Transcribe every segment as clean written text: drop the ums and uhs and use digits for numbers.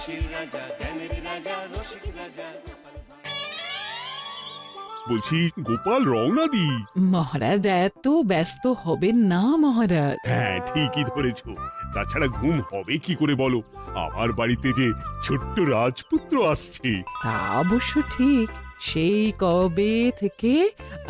হাসির রাজা, জ্ঞানের রাজা, রসিক রাজা। বলছি গোপাল রওনা দি। মহারাজ এত ব্যস্ত হবেন না মহারাজ। হ্যাঁ ঠিকই ধরেছ, তাছাড়া ঘুম হবে কি করে বলো, আমার বাড়িতে যে ছোট্ট রাজপুত্র আসছে। তা অবশ্য ঠিক, সেই কবে থেকে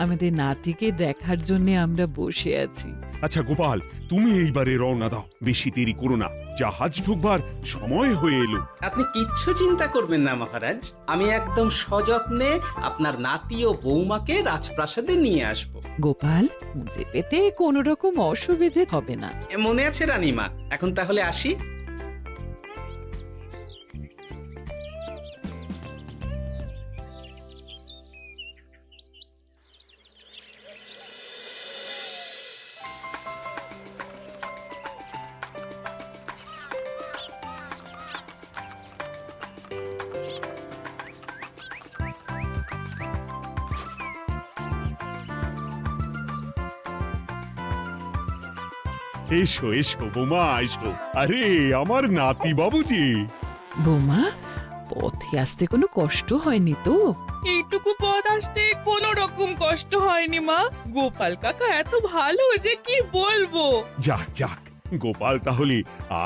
আমাদের নাতিকে দেখার জন্য আমরা বসে আছি। আচ্ছা গোপাল, তুমি এইবারে রওনা দাও, বেশি দেরি করো না, জাহাজ ঢুকবার সময় হয়ে এলো। আপনি কিচ্ছু চিন্তা করবেন না মহারাজ, আমি একদম সযত্নে আপনার নাতি ও বৌমাকে রাজপ্রাসাদে নিয়ে আসব। গোপাল, খুঁজে পেতে কোনো রকম অসুবিধে হবে না। মনে আছে রানীমা? এখন তাহলে আসি। এসো এসো বৌমা এসো, আরে আমার নাতি বাবু যে। বৌমা, পথে আসতে কোনো কষ্ট হয়নি তো? এইটুকু পথ আসতে কোনো রকম কষ্ট হয়নি মা। গোপাল কাকা এত ভালো যে কি বলবো। যাক যাক, গোপাল তাহলে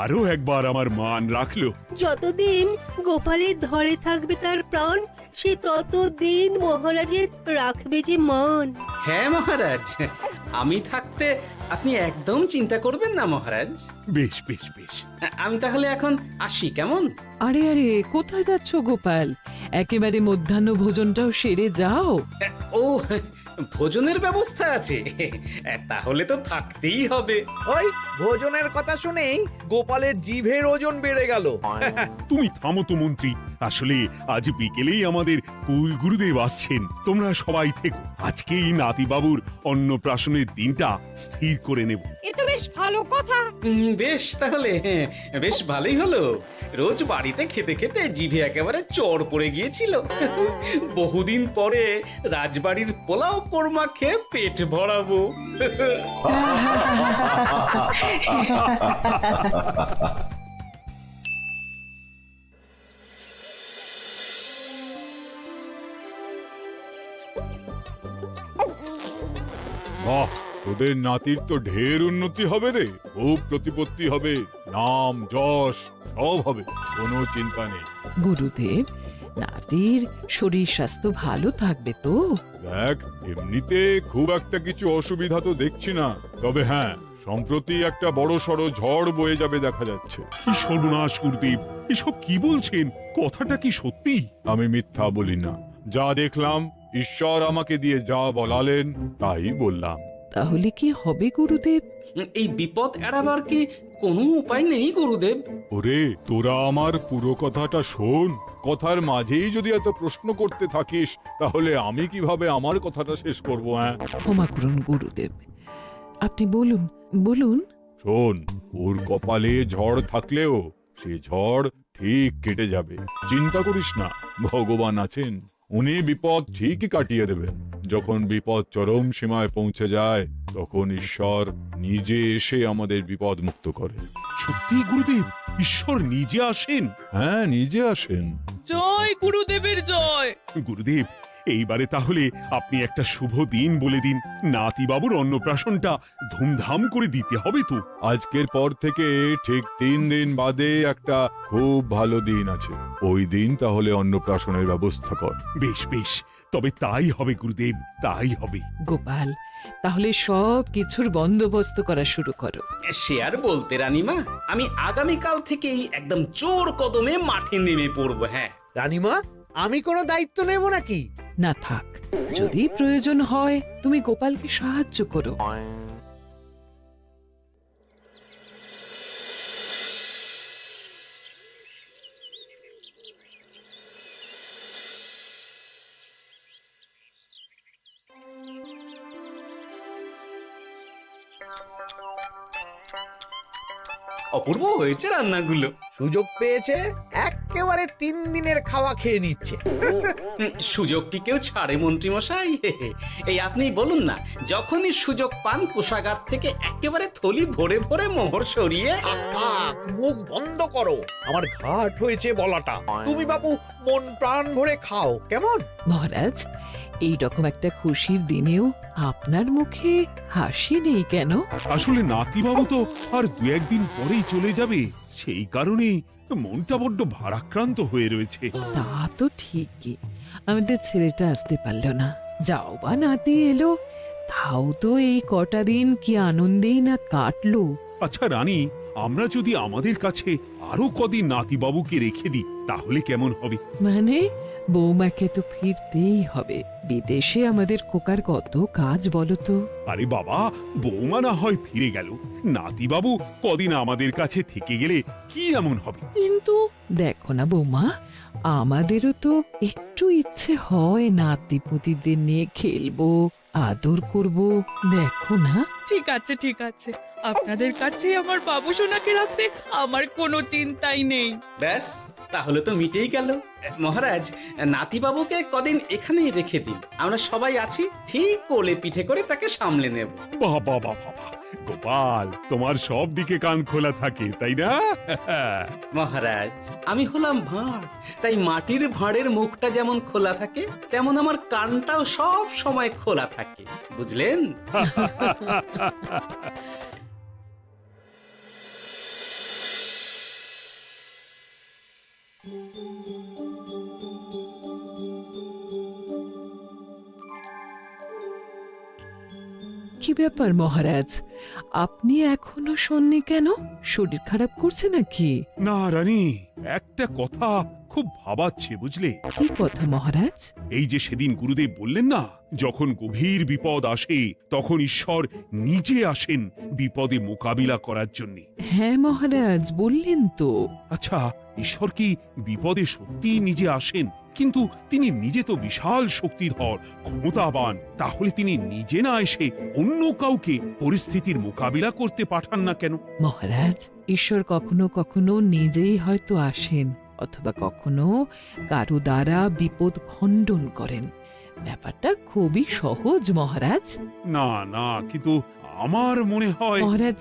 আরো একবার আমার মান রাখলো। যতদিন গোপালের ধরে থাকবে তার প্রাণ, সে ততদিন মহারাজের রাখবে যে মান। হ্যাঁ মহারাজ, আমি থাকতে আপনি একদম চিন্তা করবেন না মহারাজ। বেশ বেশ বেশ। আমি তাহলে এখন আসি, কেমন? আরে আরে, কোথায় যাচ্ছ গোপাল? একেবারে মধ্যাহ্ন ভোজনটাও সেরে যাও। ও, ভোজনের ব্যবস্থা আছে, তাহলে তো থাকতেই হবে। ওই ভোজনের কথা শুনেই গোপালের জিভের ওজন বেড়ে গেল। তুমি থামো তো মন্ত্রী, আসলে আজ বিকেলেই আমাদের কুল গুরুদেব আসছেন, তোমরা সবাই থেকো, আজকেই নাতিবাবুর অন্নপ্রাশনের দিনটা স্থির করে নেব। এ তো বেশ ভালো কথা। বেশ তাহলে, বেশ ভালোই হলো। রোজ বাড়িতে খেতে খেতে জিভে একেবারে চড় পড়ে গিয়েছিল। বহুদিন পরে রাজবাড়ির পোলাও কোরমা খেয়ে পেট ভরাবো। বাহ, তোদের নাতির তো ঢের উন্নতি হবে রে, খুব প্রতিপত্তি হবে, নাম যশ সব হবে, কোনো চিন্তা নেই। গুরুদেব, নাতির শরীর স্বাস্থ্য ভালো থাকবে তো? দেখ, এমনিতে খুব একটা কিছু অসুবিধা তো দেখছি না, তবে হ্যাঁ, সম্প্রতি একটা বড় সড়ো ঝড় বয়ে যাবে দেখা যাচ্ছে। কি সর্বনাশ গুরুদেব, এসব কি বলছেন, কথাটা কি সত্যি? আমি মিথ্যা বলি না, যা দেখলাম, ঈশ্বর আমাকে দিয়ে যা বলালেন তাই বললাম। তাহলে কি হবে গুরুদেব? এই বিপদ এড়াবার কি কোনো উপায় নেই গুরুদেব? ওরে, তোরা আমার পুরো কথাটা শোন, কথার মাঝেই যদি এত প্রশ্ন করতে থাকিস তাহলে আমি কিভাবে আমার কথাটা শেষ করব? হ্যাঁ, ক্ষমা করুন গুরুদেব, আপনি বলুন বলুন। শোন, ওর কপালে ঝড় থাকলেও সে ঝড় ঠিক কেটে যাবে, চিন্তা করিস না, ভগবান আছেন, উনি বিপদ ঠিকই কাটিয়ে দেবেন। যখন বিপদ চরম সীমায় পৌঁছে যায় তখন ঈশ্বর নিজে এসে আমাদের বিপদ মুক্ত করে। সত্যি গুরুদেব, ঈশ্বর নিজে আসেন? হ্যাঁ, নিজে আসেন। জয় গুরুদেবের জয়। গুরুদেব, এইবারে তাহলে আপনি একটা শুভ দিন বলে দিন, নাতিবাবুর অন্নপ্রাশনটা ধুমধাম করে দিতে হবে তো। আজকের পর থেকে ঠিক 3 দিন বাদে একটা খুব ভালো দিন আছে, ওই দিন তাহলে অন্নপ্রাশনের ব্যবস্থা কর। বেশ বেশ, তবে তাই হবে গুরুদেব, তাই হবে। গোপাল, তাহলে সব কিছুর বন্দোবস্ত করা শুরু করো। সে আর বলতে রানীমা, আমি আগামীকাল থেকেই একদম জোর কদমে মাঠে নেমে পড়বো। হ্যাঁ রানীমা, আমি কোনো দায়িত্ব নেব নাকি? না থাক, যদি প্রয়োজন হয় তুমি গোপালকে সাহায্য করো। অপূর্ব হয়েছে রান্নাগুলো। সুযোগ পেয়েছে, এক একেবারে 3 দিনের খাওয়া খেয়ে নিচ্ছে। সুযোগ কি কেউ ছাড়ে মন্ত্রী মশাই? এই আপনিই বলুন না, যখনই সুযোগ পান কোষাগার থেকে একেবারে থলি ভরে ভরে মোহর সরিয়ে। থাক, মুখ বন্ধ করো, আমার ঘাট হয়েছে বলাটা। তুমি বাবু মন প্রাণ ভরে খাও, কেমন? মহারাজ, এই রকম একটা খুশির দিনেও আপনার মুখে হাসি নেই কেন? আসলে নাতিবাবু তো আর 2-1 দিন পরেই চলে যাবে, সেই কারণেই মনটা বড্ড ভারাক্রান্ত হয়ে রয়েছে। তা তো ঠিকই, আমাদের ছেলেটা আসতে পারলো না, যাও বা নাতি এলো, তাও তো এই কটা দিন কি আনন্দেই না কাটলো। আচ্ছা রানী, আমরা যদি আমাদের কাছে আরো কদিন নাতিবাবুকে রেখে দিই তাহলে কেমন হবে? মানে বৌমাকে তো ফিরতেই হবে, বিদেশে আমাদের খোকার কত কাজ বলো তো। আরে বাবা, বৌমা না হয় ফিরে গেল, নাতিবাবু কদিন আমাদের কাছে থেকে গেলে কি এমন হবে? কিন্তু দেখো না বৌমা, আমাদেরও তো একটু ইচ্ছে হয় নাতিপুতিদের নিয়ে খেলবো, আদর করব, দেখো না। ঠিক আছে ঠিক আছে, আপনাদের কাছে আমার বাবু সোনাকে রাখতে আমার কোনো চিন্তাই নেই। ব্যাস, তাহলে তো মিটেই গেল। মহারাজ, নাতিবাবুকে কদিন এখানেই রেখে দিন, আমরা সবাই আছি, ঠিক কোলে পিঠে করে তাকে সামলে নেব। বাবা বাবা, গোপাল তোমার সব দিকে কান খোলা থাকে তাই না? মহারাজ, আমি হলাম ভাঁড়, তাই মাটির ভাঁড়ের মুখটা যেমন খোলা থাকে তেমন আমার কানটাও সব সময় খোলা থাকে, বুঝলেন? কি ব্যাপার মহারাজ, আপনি এখনো শোননি কেন? শরীর খারাপ করছে নাকি? না রানী, একটা কথা খুব ভাবাচ্ছে বুঝলে। কি কথা মহারাজ? এই যে সেদিন গুরুদেব বললেন না, যখন গভীর বিপদ আসে তখন ঈশ্বর নিজে আসেন বিপদে মোকাবিলা করার জন্য। হ্যাঁ মহারাজ, বললেন তো। আচ্ছা, ঈশ্বর কি বিপদে সত্যি নিজে আসেন? কিন্তু তিনি নিজে তো বিশাল শক্তিধর, ক্ষমতাবান, তাহলে তিনি নিজে না এসে অন্য কাউকে পরিস্থিতির মোকাবিলা করতে পাঠান না কেন? মহারাজ, ঈশ্বর কখনো কখনো নিজেই হয়তো আসেন, অথবা কখনো কারো দ্বারা বিপদ খণ্ডন করেন। ব্যাপারটা খুবই সহজ মহারাজ। না না, কিন্তু আমার মনে হয়। মহারাজ,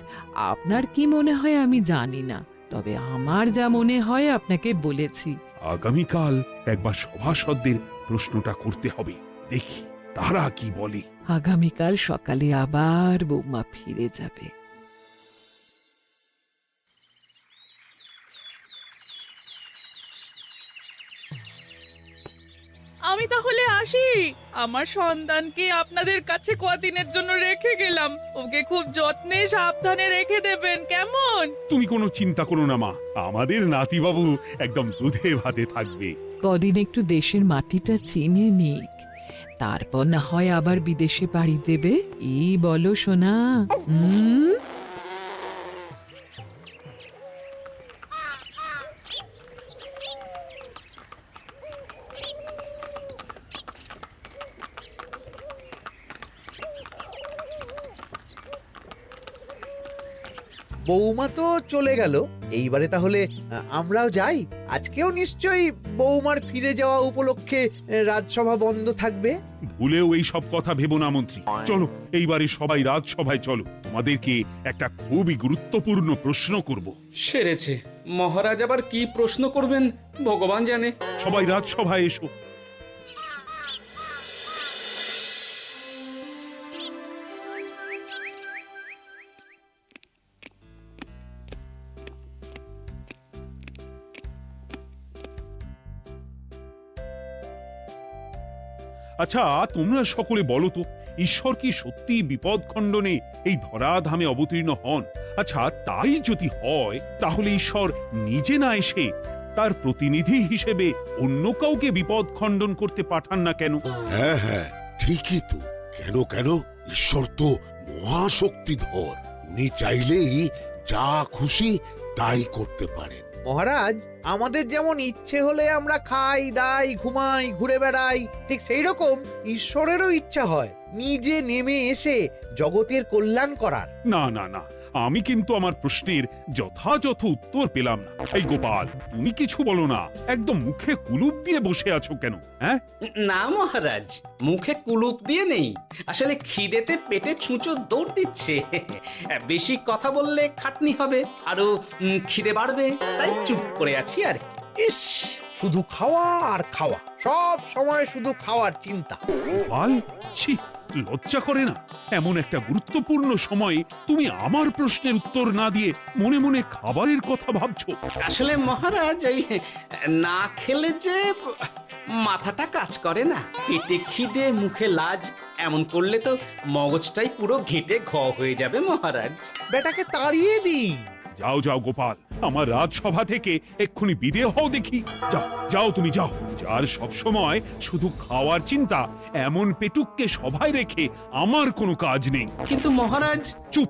আপনার কি মনে হয় আমি জানি না, তবে আমার যা মনে হয় আপনাকে বলেছি। আগামীকাল একবার সভাসদদের প্রশ্নটা করতে হবে, দেখি তারা কি বলে। আগামীকাল সকালে আবার বৌমা ফিরে যাবে। আমি তাহলে আসি, আমার সন্তানকে আপনাদের কাছে কদিনের জন্য রেখে গেলাম, ওকে খুব যত্নে সাবধানে রেখে দেবেন, কেমন? তুমি কোনো চিন্তা করো না মা, আমাদের নাতিবাবু একদম দুধে ভাতে থাকবে। কদিন একটু দেশের মাটিটা চিনে নিক, তারপর না হয় আবার বিদেশে পাড়ি দেবে। এই বলো সোনা। বৌমা তো চলে গেল, এইবারে তাহলে আমরাও যাই। আজকেও নিশ্চয়ই বৌমার ফিরে যাওয়া উপলক্ষে রাজসভা বন্ধ থাকবে। ভুলেও এই সব কথা ভেবো না মন্ত্রী, চলো এইবারে সবাই রাজসভায় চলো, তোমাদেরকে একটা খুবই গুরুত্বপূর্ণ প্রশ্ন করব। সেরেছে, মহারাজ আবার কি প্রশ্ন করবেন ভগবান জানে। সবাই রাজসভায় এসো। আচ্ছা, তোমরা সকলে বলো তো, ঈশ্বর কি সত্যি বিপদ খণ্ডনে এই ধরাধামে অবতীর্ণ হন? আচ্ছা, তাই যদি হয় তাহলে ঈশ্বর নিজে না এসে তার প্রতিনিধি হিসেবে অন্য কাউকে বিপদ খণ্ডন করতে পাঠান না কেন? হ্যাঁ হ্যাঁ, ঠিকই তো। কেন কেন, ঈশ্বর তো মহাশক্তিধর, উনি চাইলেই যা খুশি তাই করতে পারেন। মহারাজ, আমাদের যেমন ইচ্ছে হলে আমরা খাই দাই ঘুমাই ঘুরে বেড়াই, ঠিক সেই রকম ঈশ্বরেরও ইচ্ছা হয় নিজে নেমে এসে জগতের কল্যাণ করার। না না না, আমি কিন্তু আমার প্রশ্নের যথাযথ উত্তর পেলাম না। এই গোপাল, তুমি কিছু বলো না, একদম মুখে কুলুপ দিয়ে বসে আছো কেন? হ্যাঁ, না মহারাজ, মুখে কুলুপ দিয়ে নেই, আসলে খিদেতে পেটে ছুঁচো দৌড় দিচ্ছে। বেশি কথা বললে খাটনি হবে, আরো খিদে বাড়বে, তাই চুপ করে আছি আর কি। ইস, শুধু খাওয়া আর খাওয়া, সব সময় শুধু খাওয়ার চিন্তা। গোপাল, ছি, লজ্জা করে না? এমন একটা গুরুত্বপূর্ণ সময়ে তুমি আমার প্রশ্নের উত্তর না দিয়ে মনে মনে খাবারের কথা ভাবছো। আসলে মহারাজ, ওই না খেলে যে মাথাটা কাজ করে না, পেটে খিদে মুখে লাজ, এমন করলে তো মগজটাই পুরো ঘেঁটে ঘ হয়ে যাবে মহারাজ। বেটাকে তাড়িয়ে দিন। যাও যাও গোপাল, আমার রাজসভা থেকে এক্ষুনি বিদেয় হও দেখি। যাও যাও, তুমি যাও। যার সব সময় শুধু খাওয়ার চিন্তা, এমন পেটুককে সভায় রেখে আমার কোনো কাজ নেই। কিন্তু মহারাজ, চুপ,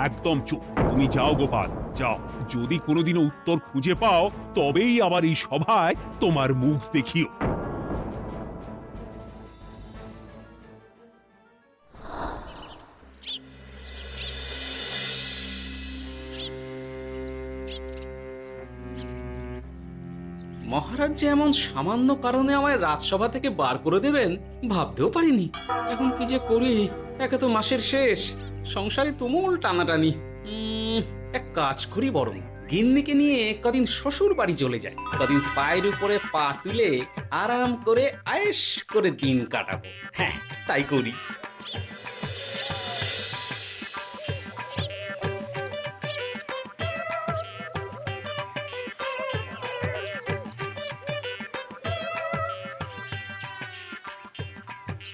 একদম চুপ। তুমি যাও গোপাল, যাও। যদি কোনোদিনও উত্তর খুঁজে পাও, তবেই আবার এই সভায় তোমার মুখ দেখিও। মহারাজ যে এমন সামান্য কারণে আমায় রাজসভা থেকে বার করে দেবেন ভাবতেও পারিনি। এখন কি যে করি, একে তো মাসের শেষ, সংসারে তুমুল টানাটানি। এক কাজ করি বরং, গিন্নিকে নিয়ে কদিন শ্বশুর বাড়ি চলে যায়, কদিন পায়ের উপরে পা তুলে আরাম করে আয়েশ করে দিন কাটাবো। হ্যাঁ, তাই করি।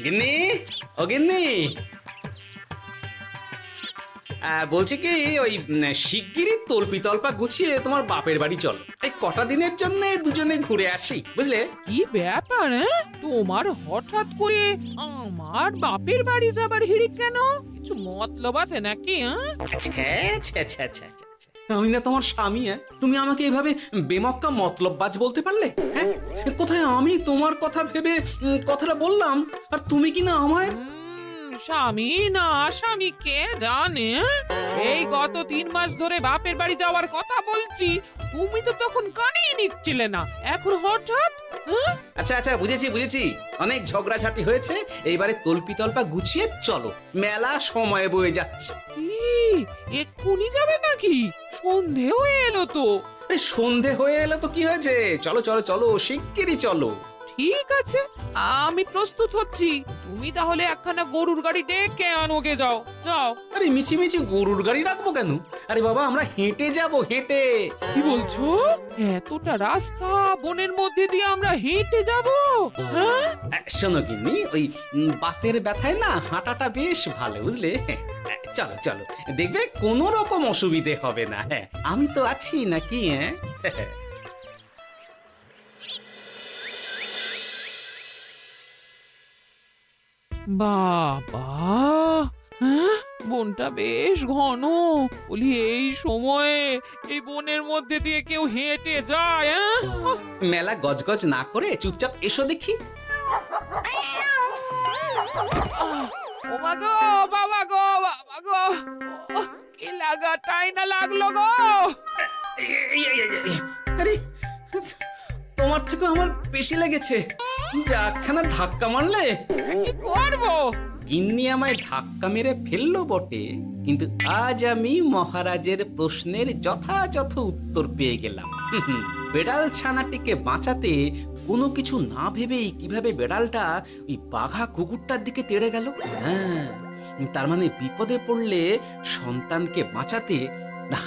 গিন্নি, ও গিন্নি, বলছি কি, ওই শিগগিরই তল্পি তল্পা গুছিয়ে তোমার বাপের বাড়ি চল, এই কটা দিনের জন্য দুজনে ঘুরে আসি, বুঝলে? কি ব্যাপার? তোমার হঠাৎ করে আমার বাপের বাড়ি যাবার হিড়িক কেন? কিছু মতলব আছে নাকি? আমি না তোমার স্বামী? তুমি আমাকে এভাবে বেমক্কা মতলববাজ বলতে পারলে? হ্যাঁ, কোথায় আমি তোমার কথা ভেবে কথাটা বললাম, আর তুমি কি না আমায় স্বামী না স্বামী কে জানে? এই গত 3 মাস ধরে বাপের বাড়ি যাওয়ার কথা বলছি, তুমি তো তখন কানেই নিচ্ছিলে না, এখন হঠাৎ? আচ্ছা আচ্ছা, বুঝেছি বুঝেছি, অনেক ঝগড়াঝাটি হয়েছে, এইবারে তল্পি তল্পা গুছিয়ে চলো, মেলা সময় বয়ে যাচ্ছে। কি এক্ষুনি যাবে নাকি? সন্ধে হয়ে এলো তো। সন্ধে হয়ে এলো তো কি হয়েছে, চলো চলো চলো, শিগগিরই চলো। ঠিক আছে, আমি প্রস্তুত হচ্ছি, তুমি তাহলে একখানা গরুর গাড়ি ডেকে আনোগে, যাও যাও। আরে মিছিমিছি গরুর গাড়ি রাখবো কেন? আরে বাবা, আমরা হেঁটে যাব, হেঁটে। কি বলছো? এতটা রাস্তা বনের মধ্যে দিয়ে আমরা হেঁটে যাব? হ্যাঁ, শোনো গিন্নি, ওই বাতের ব্যথায় না হাঁটাটা বেশ ভালো, বুঝলে? চলো চলো, দেখবে কোনো রকম অসুবিধে হবে না। হ্যাঁ, আমি তো আছি নাকি? হ্যাঁ, বাবা, বনটা বেশ ঘন, বলি এই সময়ে এই বনের মধ্যে দিয়ে কেউ হেঁটে যায়? মেলা গজগজ না করে চুপচাপ এসো দেখি। ও মা গো, বাবা গো, বাবা গো, কি লাগাটাই না লাগলো গো। আরে, তোমার থেকে আমার বেশি লেগেছে, যা একখানা ধাক্কা মারলে। কি করবো? গিন্নি আমায় ধাক্কা মেরে ফেললো বটে, কিন্তু আজ আমি মহারাজের প্রশ্নের যথাযথ উত্তর পেয়ে গেলাম। বেড়াল ছানাটিকে বাঁচাতে কোনো কিছু না ভেবেই কিভাবে বেড়ালটা ওই বাঘা কুকুরটার দিকে তেড়ে গেল। হ্যাঁ, তার মানে বিপদে পড়লে সন্তানকে বাঁচাতে না,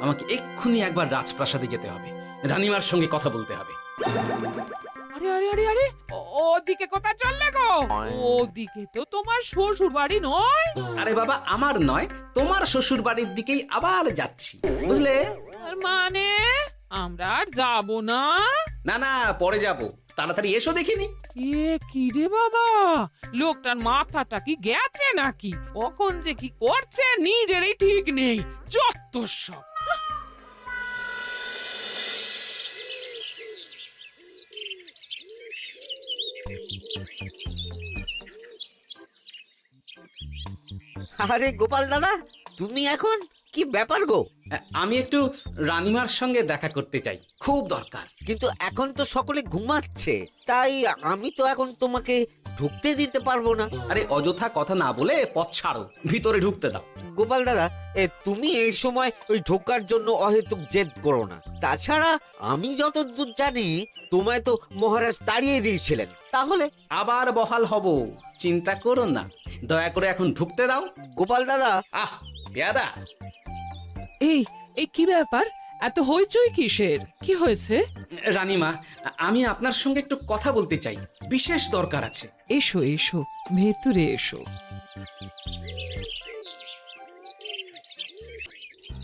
আমাকে এক্ষুনি একবার রাজপ্রাসাদে যেতে হবে, রানীমার সঙ্গে কথা বলতে হবে। আরে আরে আরে আরে, ওদিকে কোথায় চললে গো? ওদিকে তো তোমার শ্বশুর বাড়ি নয়? আরে বাবা, আমার নয়, তোমার শ্বশুর বাড়ির দিকেই আবার যাচ্ছি, বুঝলে? তার মানে আমরা আর যাবো না? না না, পরে যাব, তাড়াতাড়ি এসো দেখিনি। এ কি রে বাবা, লোকটার মাথাটা কি গেছে নাকি? কখন যে কি করছে নিজেরই ঠিক নেই, যত সব। আরে গোপাল দাদা, তুমি এখন কি ব্যাপার গো? আমি একটু রানীমার সঙ্গে দেখা করতে চাই, খুব দরকার। কিন্তু এখন তো সকলে ঘুমাচ্ছে, তাই আমি তো এখন তোমাকে ঢুকতে দিতে পারবো না। আরে অযথা কথা না বলে পথ ছাড়ো, ভিতরে ঢুকতে দাও। গোপাল দাদা, তুমি এই সময় ওই ঢোকার জন্য অহেতুক জেদ করো না। তাছাড়া আমি যতদূর জানি তোমায় তো মহারাজ তাড়িয়ে দিয়েছিলেন, তাহলে আবার বহাল হব, চিন্তা করো না। দয়া করে এখন ঢুকতে দাও। গোপাল দাদা। আহ পেয়াদা, এই এই কি ব্যাপার? এত হইচই কিসের? কি হয়েছে? রানীমা, আমি আপনার সঙ্গে একটু কথা বলতে চাই, বিশেষ দরকার আছে। এসো এসো, ভেতরে এসো।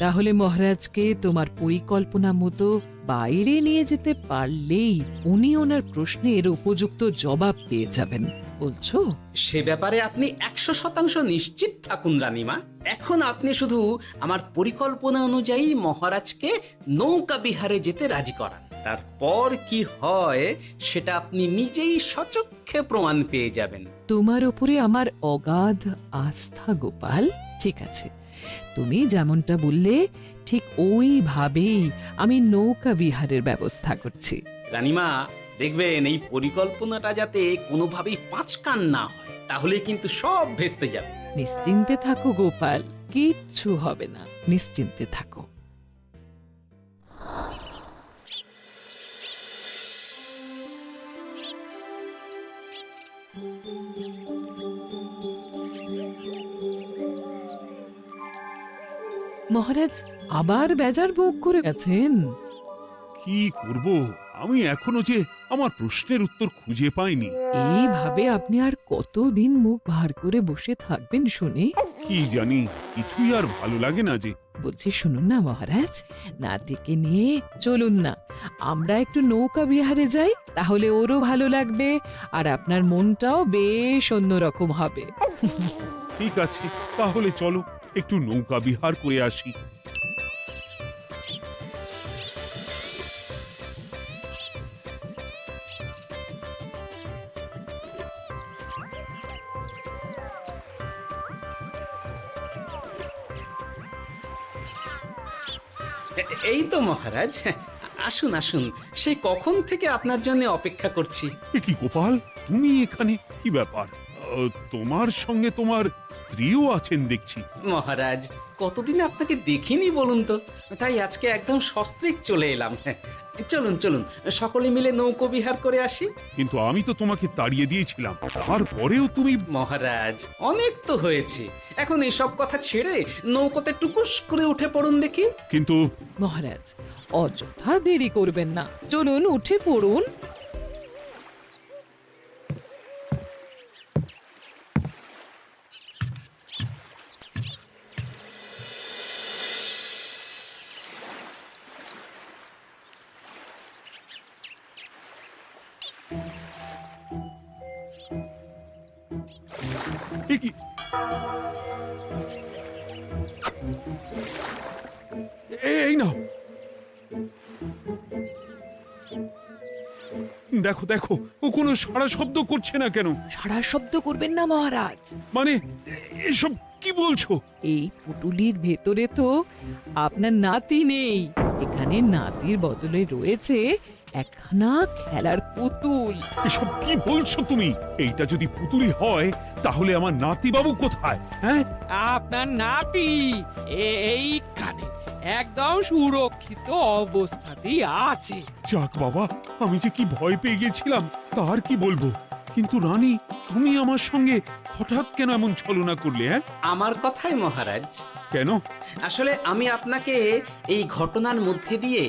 তাহলে মহারাজকে তোমার পরিকল্পনা মতো বাইরে নিয়ে যেতে পারলেই উনি ওনার প্রশ্নের উপযুক্ত জবাব পেয়ে যাবেন, বলছো? সে ব্যাপারে আপনি 100% নিশ্চিত থাকুন রানীমা। এখন আপনি শুধু আমার পরিকল্পনা অনুযায়ী মহারাজকে নৌকা বিহারে যেতে রাজি করান। তারপর কি হয় সেটা আপনি নিজেই সচক্ষে প্রমাণ পেয়ে যাবেন। তোমার উপরে আমার অগাধ আস্থা গোপাল। ঠিক আছে, তুমি যেমনটা বললে ঠিক ওইভাবেই আমি নৌকা বিহারের ব্যবস্থা করছি। রানীমা, দেখবেন এই পরিকল্পনাটা যাতে কোনোভাবেই পাঁচকান না হয়, তাহলে কিন্তু সব ভেস্তে যাবে। নিশ্চিন্তে থাকো গোপাল, কিচ্ছু হবে না, নিশ্চিন্তে থাকো। মহারাজ আবার বেজার ভোগ করে গেছেন। কি করব? আমি এখনো যে আমার প্রশ্নের উত্তর খুঁজে পাইনি। এইভাবে আপনি আর কতদিন মুখ ভার করে বসে থাকবেন শুনি? কি জানি, কিছুই আর ভালো লাগে না যে। বলছি শুনুন না মহারাজ, নাতিকে নিয়ে চলুন না, আমরা একটু নৌকা বিহারে যাই, তাহলে ওরও ভালো লাগবে আর আপনার মনটাও বেশ অন্যরকম হবে। ঠিক আছে, তাহলে চলো একটু নৌকা বিহার করে আসি। এই তো মহারাজ, আসুন আসুন, সেই কখন থেকে আপনার জন্য অপেক্ষা করছি। এ কি গোপাল, তুমি এখানে? কি ব্যাপার? তোমার সঙ্গে তোমার স্ত্রীও আছেন দেখছি। মহারাজ, কতদিন আপনাকে দেখিনি বলুন তো, তাই আজকে একদম সস্ত্রীক চলে এলাম। চলুন চলুন, সকলে মিলে নৌকো বিহার করে আসি। কিন্তু আমি তো তোমাকে তাড়িয়ে দিয়েছিলাম, তারপরেও তুমি। মহারাজ, অনেক তো হয়েছে, এখন এসব কথা ছেড়ে নৌকোতে টুকুস করে উঠে পড়ুন দেখি। কিন্তু মহারাজ অযথা দেরি করবেন না, চলুন উঠে পড়ুন। এ কি? এই না, দেখো দেখো, ও কোনো সাড়া শব্দ করছে না কেন? সারা শব্দ করবেন না মহারাজ। মানে এসব কি বলছো? এই পুটুলির ভেতরে তো আপনার নাতি নেই, এখানে নাতির বদলে রয়েছে একখানা খেলার পুতুল। এসব কি বলছো তুমি? এইটা যদি পুতুলি হয় তাহলে আমার নাতিবাবু কোথায়? হ্যাঁ, আপনার নাতি এইখানে একদম সুরক্ষিত অবস্থাতেই আছে। যাক বাবা, আমি যে কি ভয় পেয়ে গেছিলাম তার কি বলবো। কিন্তু রানী, তুমি আমার সঙ্গে হঠাৎ কেন এমন ছলনা করলে? হ্যাঁ, আমার কথাই মহারাজ। কেন? আসলে আমি আপনাকে এই ঘটনার মধ্যে দিয়ে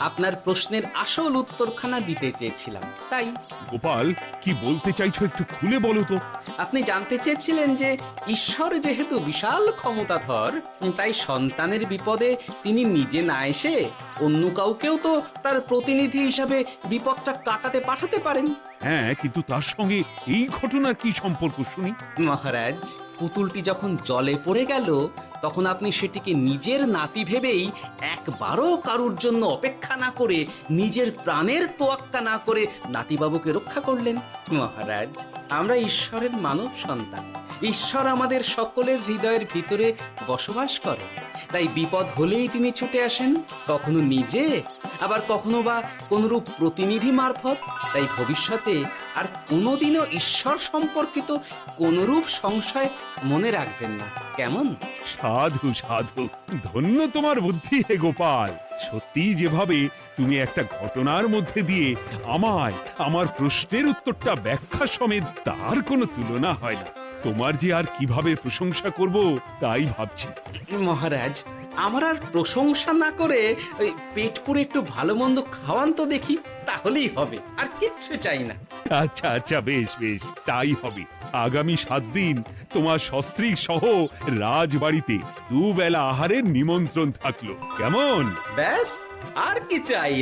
আপনার প্রশ্নের আসল উত্তরখানা দিতে চেয়েছিলাম, তাই। গোপাল, কি বলতে চাইছো একটু খুলে বলো তো। আপনি জানতে চেয়েছিলেন যে ঈশ্বর যেহেতু বিশাল ক্ষমতাধর, তাই সন্তানের বিপদে তিনি নিজে না এসে অন্য কাউকেও তো তার প্রতিনিধি হিসাবে বিপদটা কাটাতে পাঠাতে পারেন। হ্যাঁ, কিন্তু তার সঙ্গে এই ঘটনার কি সম্পর্ক শুনি? মহারাজ, পুতুলটি যখন জলে পড়ে গেল তখন আপনি সেটিকে নিজের নাতি ভেবেই একবারও কারুর জন্য অপেক্ষা না করে নিজের প্রাণের তোয়াক্কা না করে নাতিবাবুকে রক্ষা করলেন। মহারাজ, আমরা ঈশ্বরের মানব সন্তান। ঈশ্বর আমাদের সকলের হৃদয়ের ভিতরে বসবাস করে। তাই বিপদ হলেই তিনি ছুটে আসেন, কখনো নিজে, আবার কখনো বা কোনরূপ প্রতিনিধি মারফত। তাই ভবিষ্যতে আর কোনোদিনও ঈশ্বর সম্পর্কিত কোনরূপ সংশয় মনে রাখবেন না, কেমন? সাধু সাধু, ধন্য তোমার বুদ্ধি হে গোপাল। সত্যি যেভাবে তুমি একটা ঘটনার মধ্যে দিয়ে আমায় আমার প্রশ্নের উত্তরটা ব্যাখ্যা সমেত, তার কোনো তুলনা হয় না। তোমার যে আর কিভাবে প্রশংসা করব তাই ভাবছি। মহারাজ, আমার আর প্রশংসা না করে ওই পেট পুরে একটু ভালো মন্দ খাওয়ান তো দেখি, তাহলেই হবে, আর কিচ্ছু চাই না। আচ্ছা আচ্ছা, বেশ বেশ, তাই হবে। আগামী 7 দিন তোমার সস্ত্রীক সহ রাজবাড়িতে দুবেলা আহারের নিমন্ত্রণ থাকলো, কেমন? ব্যাস, আর কি চাই?